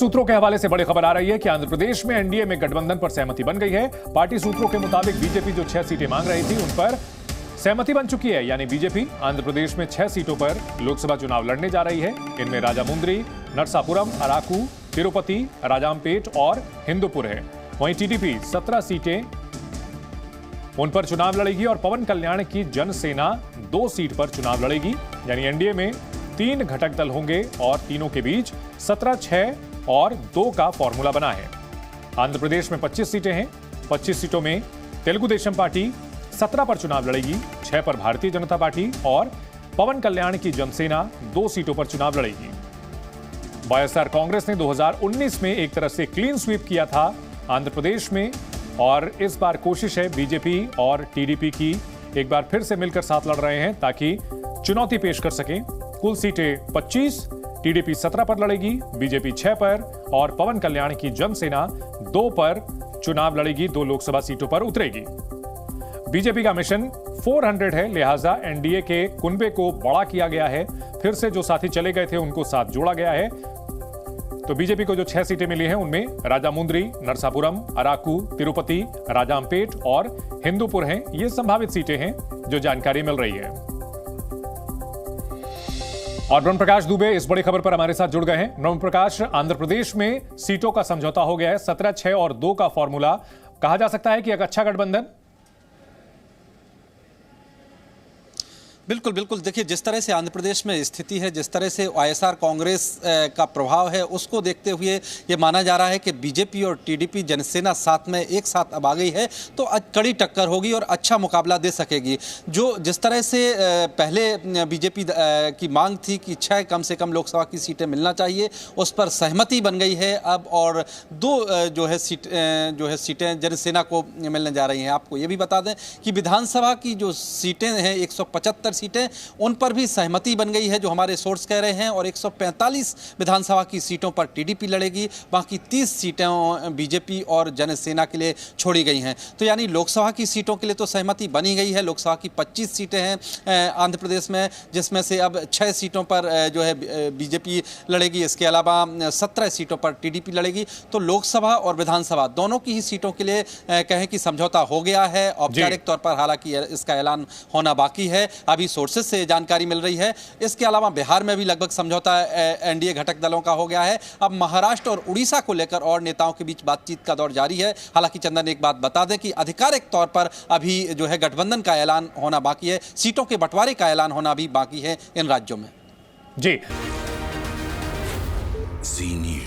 सूत्रों के हवाले से बड़ी खबर आ रही है कि आंध्र प्रदेश में एनडीए में गठबंधन पर सहमति बन गई है। पार्टी सूत्रों के मुताबिक बीजेपी जो 6 सीटें मांग रही थी उन पर सहमति बन चुकी है, यानी बीजेपी आंध्र प्रदेश में 6 सीटों पर लोकसभा चुनाव लड़ने जा रही है। इनमें राजामुंद्री, नरसापुरम, अराकू, तिरुपति, राजामपेट और हिंदूपुर है। वहीं टीडीपी 17 सीटें उन पर चुनाव लड़ेगी और पवन कल्याण की जनसेना 2 सीट पर चुनाव लड़ेगी। यानी एनडीए में 3 घटक दल होंगे और तीनों के बीच 17, 6 और 2 का फॉर्मूला बना है। आंध्र प्रदेश में 25 सीटें हैं। 25 सीटों में तेलुगु देशम पार्टी 17 पर चुनाव लड़ेगी, 6 पर भारतीय जनता पार्टी और पवन कल्याण की जनसेना 2 सीटों पर चुनाव लड़ेगी। वाईएसआर कांग्रेस ने 2019 में एक तरह से क्लीन स्वीप किया था आंध्र प्रदेश में, और इस बार कोशिश है बीजेपी और टीडीपी की एक बार फिर से मिलकर साथ लड़ रहे हैं ताकि चुनौती पेश कर सकें। कुल सीटें 25, टीडीपी 17 पर लड़ेगी, बीजेपी 6 पर और पवन कल्याण की जनसेना 2 पर चुनाव लड़ेगी, 2 लोकसभा सीटों पर उतरेगी। बीजेपी का मिशन 400 है, लिहाजा एनडीए के कुनबे को बड़ा किया गया है। फिर से जो साथी चले गए थे उनको साथ जोड़ा गया है। तो बीजेपी को जो 6 सीटें मिली हैं उनमें राजामुंद्री, नरसापुरम, अराकू, तिरुपति, राजामपेट और हिंदूपुर हैं। ये संभावित सीटें हैं जो जानकारी मिल रही है। और ब्रह्म प्रकाश दुबे इस बड़ी खबर पर हमारे साथ जुड़ गए हैं। ब्रह्म प्रकाश, आंध्र प्रदेश में सीटों का समझौता हो गया है, 17, 6 और 2 का फॉर्मूला। कहा जा सकता है कि एक अच्छा गठबंधन। बिल्कुल बिल्कुल, देखिए जिस तरह से आंध्र प्रदेश में स्थिति है, जिस तरह से वाईएसआर कांग्रेस का प्रभाव है, उसको देखते हुए ये माना जा रहा है कि बीजेपी और टीडीपी जनसेना साथ में एक साथ अब आ गई है तो कड़ी टक्कर होगी और अच्छा मुकाबला दे सकेगी। जो जिस तरह से पहले बीजेपी की मांग थी कि 6 कम से कम लोकसभा की सीटें मिलना चाहिए, उस पर सहमति बन गई है अब, और 2 जो है सीटें जनसेना को मिलने जा रही हैं। आपको ये भी बता दें कि विधानसभा की जो सीटें हैं 175 सीटें, उन पर भी सहमति बन गई है जो हमारे सोर्स कह रहे हैं, और 145 विधानसभा की सीटों पर टीडीपी लड़ेगी, बाकी 30 सीटें बीजेपी और जनसेना के लिए छोड़ी गई हैं। तो यानी लोकसभा की सीटों के लिए तो सहमति बनी गई है। लोकसभा की 25 सीटें हैं आंध्र प्रदेश में, जिसमें से अब 6 सीटों पर जो है बीजेपी लड़ेगी, इसके अलावा 17 सीटों पर टीडीपी लड़ेगी। तो लोकसभा और विधानसभा दोनों की ही सीटों के लिए कहें कि समझौता हो गया है औपचारिक तौर पर, हालांकि इसका ऐलान होना बाकी है। अभी सोर्सेस से जानकारी मिल रही है। इसके अलावा बिहार में भी लगभग समझौता एनडीए घटक दलों का हो गया है। अब महाराष्ट्र और उड़ीसा को लेकर और नेताओं के बीच बातचीत का दौर जारी है। हालांकि चंदन, एक बात बता दें कि आधिकारिक तौर पर अभी जो है गठबंधन का ऐलान होना बाकी है, सीटों के बंटवारे का ऐलान होना भी बाकी है इन राज्यों में। जी। जी न्यूज़।